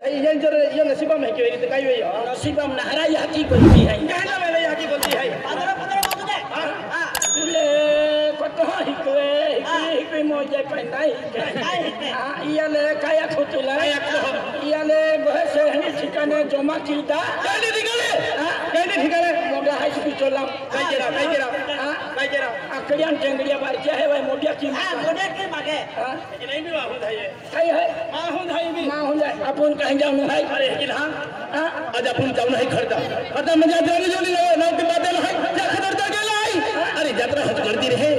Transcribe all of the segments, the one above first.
ये नसीबा में क्यों इतने काई हुई है नसीबा में नहरा यह की गलती है कहना मैंने यहाँ की गलती है पंद्रह बाबू दे तुले कतो हिकवे मौजे पहना ये ले काया खुतुला ये ले बहस है ठिकाने जमा कीता कहने ठिकाने मोटा हाई स्कूल चला काई केरा अकड़ियान टेंगड़िया बार क्या है भाई मोटिया की मागे नहीं भी माहूद है ये काई है माहूद है अपन कहीं जाऊँ है अरे लेकिन हाँ आज अपन जाऊँ नहीं खर्चा मजा जाने जो नहीं नौ की बातें लाई जा खर्चा के लाई अरे यात्रा हज करती रहे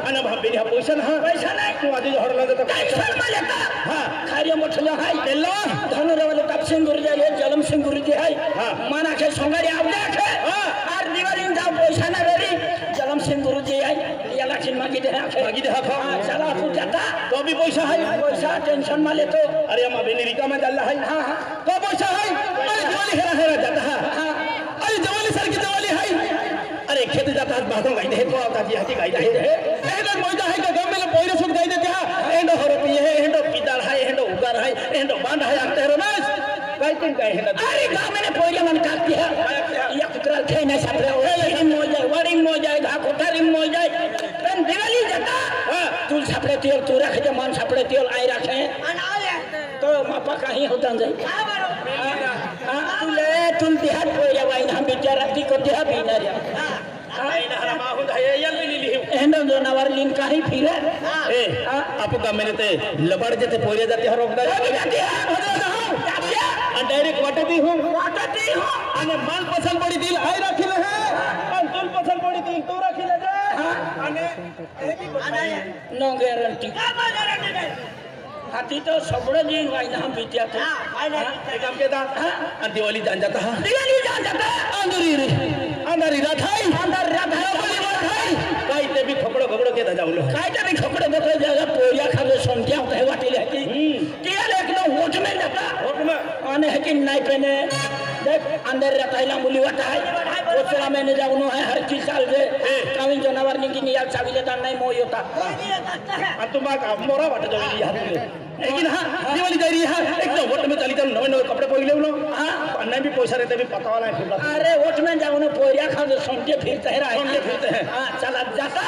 अना भाभी ने पैसा नहीं तू आज हर लगे तो कैसा मलेता हाँ खारिया मोठला है एल्ला धनुरे वाले तप सिंह गुरुजी है जलम सिंह गुरुजी है माना के संगारी आप देखे आर दिवाली जाओ पैसा ना बेरी जलम सिंह गुरुजी है ये लक्ष्मी मागी दे चला तू जाता तो भी पैसा टेंशन माले तो अरे हम अभी निरिका में डाल रहा है हाँ तो पैसा है अरे दिवाली हेरा जाता है अरे दिवाली सर की दिवाली है अरे खेत जाता है बातों गाई दे तो आता जी हती गाई दे एंडो मौजा है का गांव में पोइरे सुन गाई देते हैं एंडो हरपी है एंडो पिताल है एंडो उगार है एंडो बांध है आते रो ना गाई तीन गाई है अरे गांव में पोइरे मन काटती है या कुतरा थे ना सापरे ओए मौजा वाड़ी मौजा घा कोठारी मौजा तन दिवाली जाता तू सापरे तेल तू रख दे मन सापरे तेल आई रखे तो मापा कहीं होता नहीं तू ले तुम देहात पोइरे वाइन हम बेचारा ती को देहा बिना रे एंडो जो नवर लिन का ही फिर ए आपको का मैंने ते लबाड़ जते पोरे जाते हर रोक डायरेक्ट वाटती हूं अने माल पसंद पड़ी दिल आई रखिले है और तुल पसंद पड़ी दिल तू रखिले जे अने नो गारंटी हाथी तो सबड़े दिन वाइन हम बिटिया थे काम के दा दिवाली जान जाता है अंदरी राठाई काई ते भी खपड़ो के दा जाऊलो काई ते भी खपड़ो देखो जगह पोरिया खावे संख्या है वाटी लेती केल एकदम होठ में जाता आने है कि नहीं पहने देख अंदर रहता है लामुली वाटा है ओसरा में ने जाऊनो है हर चीज साल से कावी जानवर निकी निया चाबी लेता नहीं मोय होता तुम का मोरा वाटा जावी हाथ लेकिन हाँ दिवाली जा रही है एकदम वोट में चली जाऊँ नवे कपड़े पहले लो हाँ नहीं भी पैसा रहते भी पता वाला है अरे वोट में जाऊँ ना पोरिया खा जो सोंटे फिरते हैं हाँ चला जाता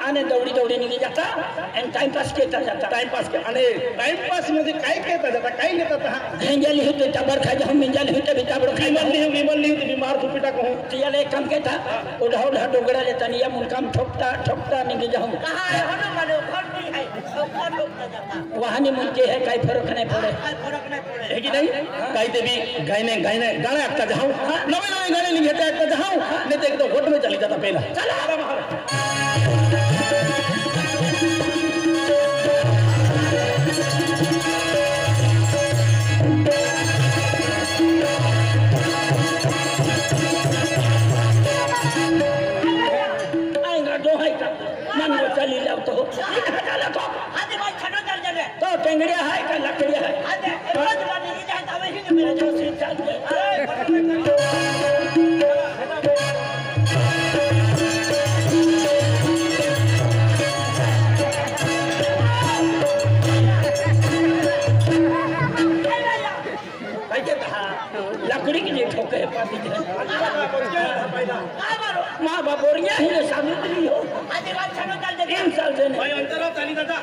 आने दौड़ी नहीं जाता एंड टाइम पास केता जाता टाइम पास में काई केता जाता काई लेता था हेंजल ही तो टबर खा जा हम हेंजल ही तो भी टबर खाई बीमार नहीं तो बीमार तो पिटा कहूँ तिया ले कम के था उड़ा डोगरा लेता नहीं या मुनकाम ठोकता नहीं जाऊँ कहाँ है होना मालूम घर नहीं है तो घर लोग जाता वहाँ नहीं मुझे है काई फर्क नहीं पड़े है कि नहीं काई ते भी गाने गाने आता जाऊँ नवे गाने नहीं घेते आता जाऊँ नहीं तो एकदम वोट में चली जाता पहला चला चली जाओ तो तो टेंगड़िया है का लकड़िया लकड़ी की नहीं ठोके पाती माँ बाप बोरिया ही ने सामने हो 3 साल से नहीं अंतरा ताली दादा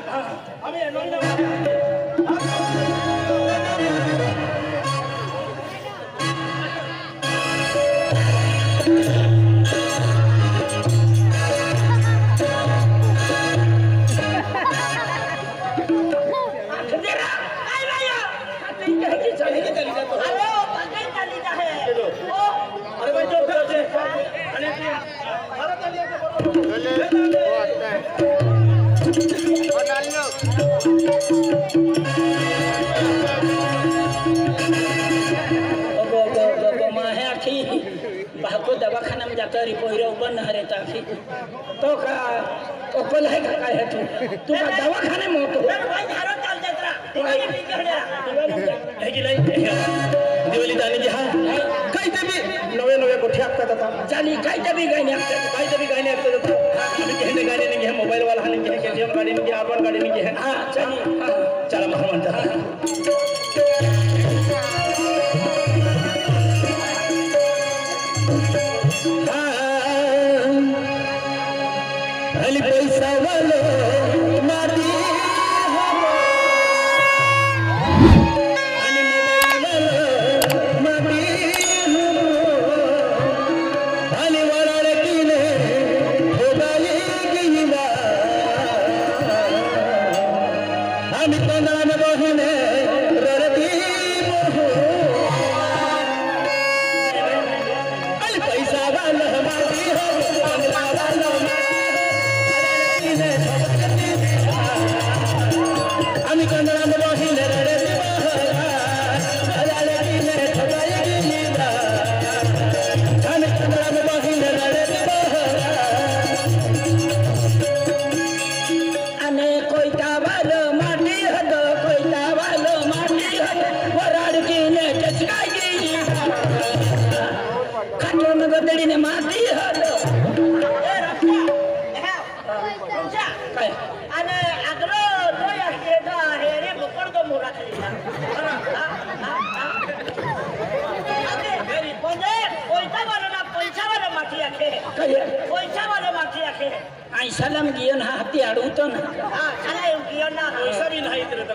दवाखाना में जाता रिपोइरो बन हरे ताकि तो का ओपल है का है तू का दवाखाने में तो भाई धारो चल देतरा दिवाली भी कहड़ा है कि नहीं दिवाली जाने की हां कई तभी नवे कोठी आपका था चली कई तभी गाने आपका था अभी कहने गाड़ी नहीं है मोबाइल वाला नहीं है केटीएम गाड़ी नहीं है R1 गाड़ी नहीं है हां चली चला महमान वालो माटी सलाम गियन हाथी आड़ू तो ना हां खाना गियन ना पैसा भी नहीं तेरे तो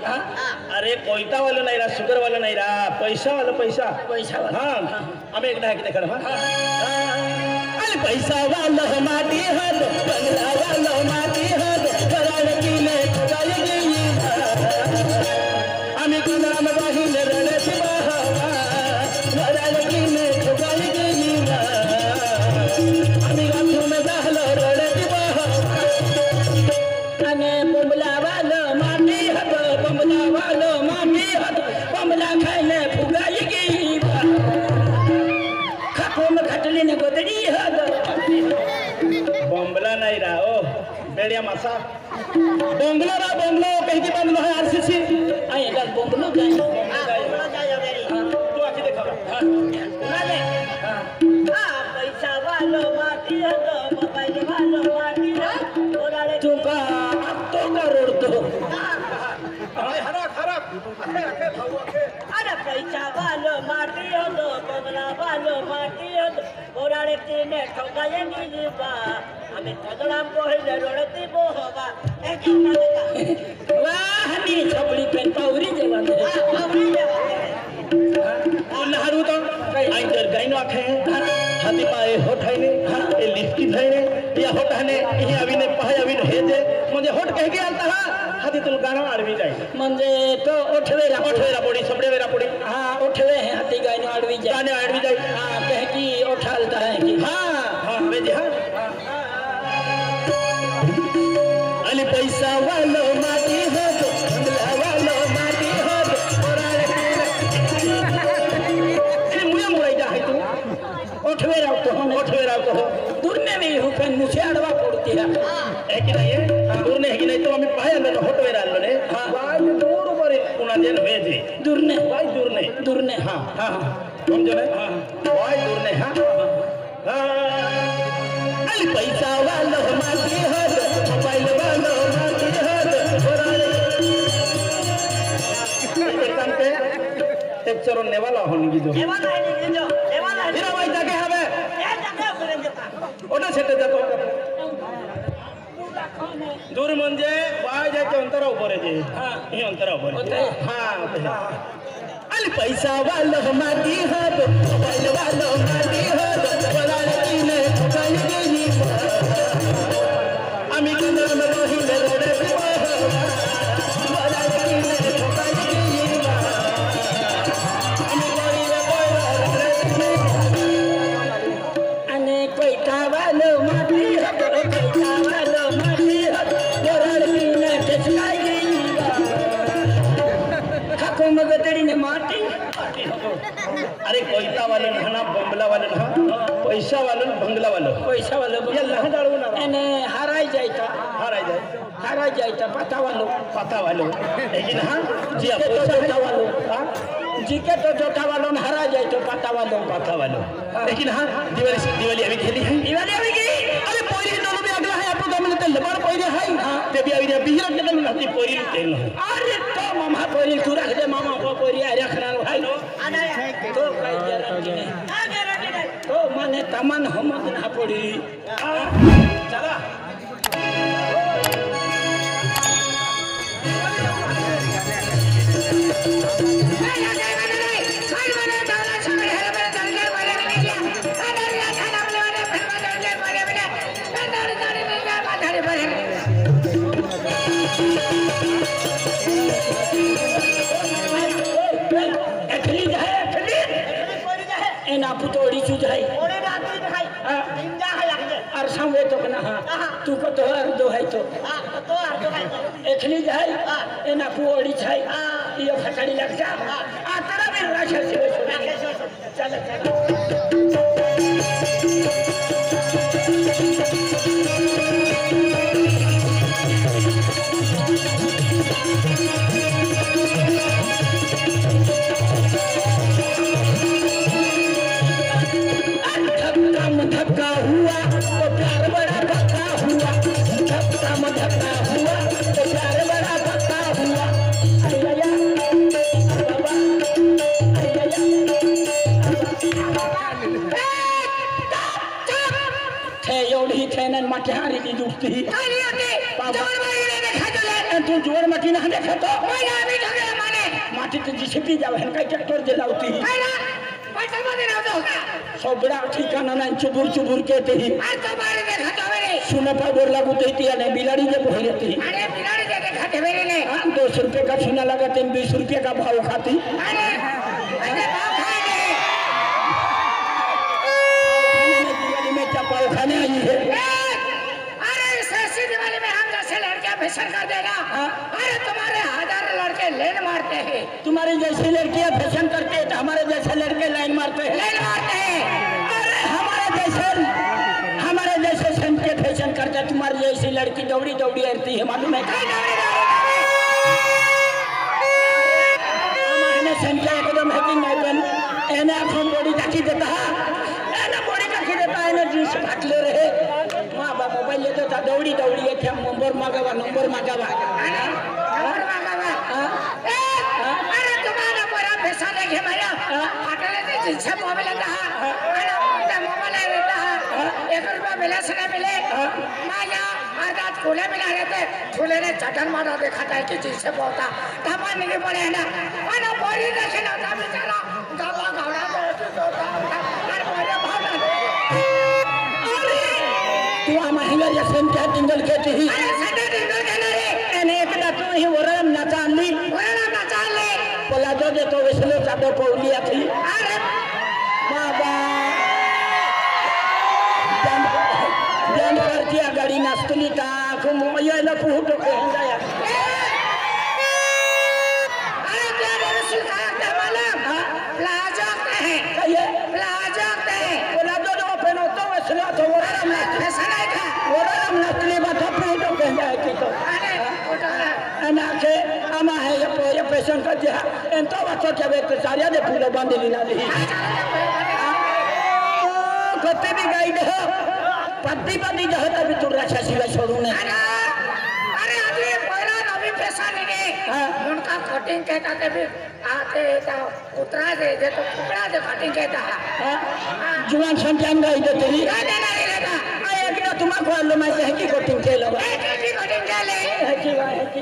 अरे कोयता वाला नहीं रहा शुगर वाला नहीं रहा पैसा वाला पैसा वाला हाँ हमें एक ढाक देखा अरे पैसा वाला माटी हाथ बंगला वाला माटी हाथ कराड़ की ने ठगाई गई हमें को नाम बाही ने रड़े बाहा कराड़ की ने ठगाई गई हमें गांव में दहलो रड़े बमला वालो माटी हद बमला वालो माटी हद बमला खाने फुगाई गई खाको में खटली ने गोदड़ी हद बमला नहीं रहा ओ बेड़िया मासा बंगलो रा बंगलो कहीं की बंगलो है आरसीसी आए गल बंगलो गई बोला जाए मेरी तू आके देखा माले पैसा वालो माटी हद मोबाइल वालो माटी हद ओराले तू का तो करोड़ तो अरे पैसा वालो माटी हद बंगला वालो माटी हद ओराले तीने ठगाए गिबा हमें तगड़ा पहले रोड़ती बोहोगा ए क्या देता वाह नी छपड़ी पेन पाउरी जवान पाउरी जवान नहरू तो आइंदर गाइनो आखे हाथी पाए होठाइने ए लिफ्टी थाइने या होठाने ये अभी ने पाए अभी ने हेजे मुझे होठ कह के आता हाथी तुल गाना आड़वी जाए मंजे तो उठवेरा पड़ी सबड़े वेरा पड़ी हां उठवे हैं हाथी गाइनो आड़वी जाए गाने आड़वी जाए हां कह की उठालता है कि हां हां वे जी हां अली पैसा वालो माटी हो बंगला वालो माटी हो ओराले मुया मुराई जा है तू उठवेरा तो हो दूर में भी हुकन मुझे अड़वा पड़ती है है कि नहीं है दूर नहीं है कि नहीं तो हमें पाए अंदर होटवेरा लो ने भाई दूर ऊपर पुना देन भेजे दूर ने भाई दूर ने हां हां हम जो है हां भाई दूर ने हां अली पैसा वालो माटी हो मोबाइल वालो माटी हो काम पे एक चरण नेवाला होने की जो नेवाला है मेरा भाई जाके हवे ए जाके फिर जता ओटा सेटे जातो दूर म्हणजे बाय जाके अंतरा ऊपर है हां ये अंतरा ऊपर हां अली पैसा वालो माटी हो मोबाइल वालो माटी हो बोला ने ठगाई गई আমি কিন্তু রহিলে রড়ে बोला ने ठगाई गई আমি কইলে अने कोई कावालो माटी हो कोई कावालो माटी हो बोराड़ की ने टचकाई गई खाको में गदड़ी ने माटी अरे कोयता वाले ना बंगला वाले ना पैसा वाले बंगला वाले पैसा वालो ये लह डालू ना एने हराई जाइता पता वालो लेकिन हां जी तो जोटा वालो जीके तो जोटा वालो हरा जाए तो पता वालो लेकिन हां दिवाली अभी खेली है दिवाली अभी गई अरे पोरी दोनों भी अगला है आपको गमले ते लबार पोरी है हां ते भी अभी बिहर के दिन नती पोरी तेल अरे तो मामा पोरी तू रख दे मामा को पोरी रखना भाई आना तो कह गारंटी नहीं तो माने तमन हम ना पड़ी चला तू को तो अर्धो है तो एखनी जाए ए ना पुओड़ी छाई ये फटड़ी लग जा आ तेरा भी राक्षस से चल धक्का हुआ तो प्यार बड़ा धक्का हुआ धक्का हुआ तो प्यार बड़ा धक्का हुआ अरे बाबा थे एवढी थेनन माठ्यारी दी दुखती तू जोर मटी ना देखतो माटी तुझी छिपी जावे काय ट्रॅक्टर जे लावती सबड़ा ठिकाना नहीं चुबुर चुबुर के ते ही सुना पा बोर लागू ते तिया ने बिलाड़ी जे बोल रहती अरे बिलाड़ी जे खाते मेरे ने 200 रुपए का सुना लगाते 20 रुपए का भाव खाती अरे भाव खाने दिवाली में क्या पाव खाने आई है अरे सरसी दिवाली में हम जैसे लड़के फैशन कर देना अरे तुम्हारे हजारों लड़के लेन मारते हैं तुम्हारे जैसे लड़कियां फैशन करते हैं हमारे जैसे लड़के लाइन मारते हैं अरे हमारे जैसे संत के फैशन करते हैं तुम्हारी जैसी लड़की दौड़ी दौड़ी आती है मालूम है हमारे संख्या एकदम है कि नहीं एने अपन बॉडी जाकी देता एने बॉडी जाकी देता एने जींस फाट ले रहे मां बाप मोबाइल ले देता दौड़ी दौड़ी है क्या नंबर मांगावा अरे तुम्हारा बड़ा पैसा देखे भैया अटले से जिनसे मोबाइल लेता है अरे मोबाइल लेता है 1 रुपया मिले से नहीं मिले माया आजाद खुले मिला रहते खुले ने चटन मारा देखा था कि जिनसे बोलता तब नहीं पड़े ना अरे बोली देखे ना था बेचारा गावा गावड़ा अरे बोले भावना तू आ महिला जैसे क्या टिंगल कहती ही अरे सदा टिंगल कहना रे एने एक ना तू ही वरम नचाली बोला दे तो इसलिए चादर पौली थी अरे बाबा जान करती गाड़ी नाचतली ता ये ना पुहुटो के जाया अरे प्यारे रसूल का क्या मालूम प्लाजो है ये प्लाजो है बोला दो पहनो तो इसलिए तो वरम फैशन है का वरम नचली बात पुहुटो के जाया की तो अरे ना के ama है ये फैशन कर दिया इन तो बच्चों के वे सारिया दे पूरा बांध लीना ली कते भी गाइड है पत्ती पत्ती जो है तभी तू राशा सिवा छोड़ू ने अरे अभी पहला नवी फैशन ने उनका कटिंग कहता के भी आते था उतरा दे तो टुकड़ा दे कटिंग कहता है जुआन संजान गाइड तेरी नहीं लेगा आया कि तुम्हारे को लो मैं है कि कटिंग के लगा की कटिंग के ले है कि है कि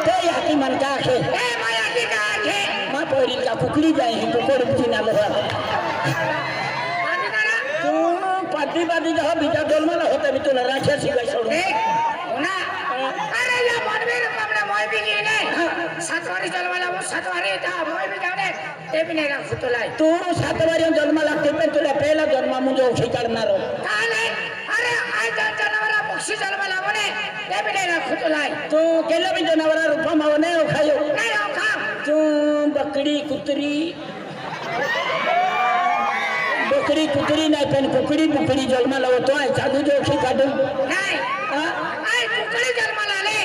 तो याती मन का है ए माया की का है मां पोरी का कुकड़ी जाए है तो कोड़ बिना लगा तू पत्ती पत्ती जो बिचा डोलमा होता भी तो राखिया सिवा छोड़ू ना अरे या बनवीर हमने मोय भी की नहीं सातवारी जलवाला वो सातवारी था मोय भी जाने ते भी नहीं रख तो लाई तू सातवारी जन्म लागते पे तुला पहला जन्म मुझे उठी करना रो काले अरे आज जानवरा पक्षी जलवाला मोने ते भी नहीं रख तो लाई तू केला भी जानवरा रूपा मावने खायो नहीं खा तू बकरी कुतरी नहीं पेन कुकड़ी जन्म लाओ तो जादू जो उठी काटू नहीं आई कुकड़ी जलवाला ले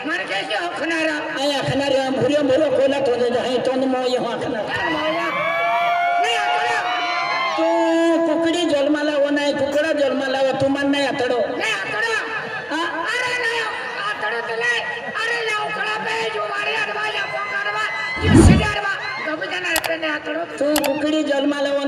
मर के जो खनारा आया खनारा भूरिया मोरो कोला तो दे है तो मो यहां खना नहीं आता तू कुकड़ी जन्म लाओ नहीं कुकड़ा जन्म लाओ तू मन नहीं अतड़ो नहीं आता अरे नहीं आता तो ले अरे लाओ खड़ा पे जो मारे अडवा या पोकारवा ये सिडरवा कभी जाना रहते नहीं आता तू कुकड़ी जन्म लाओ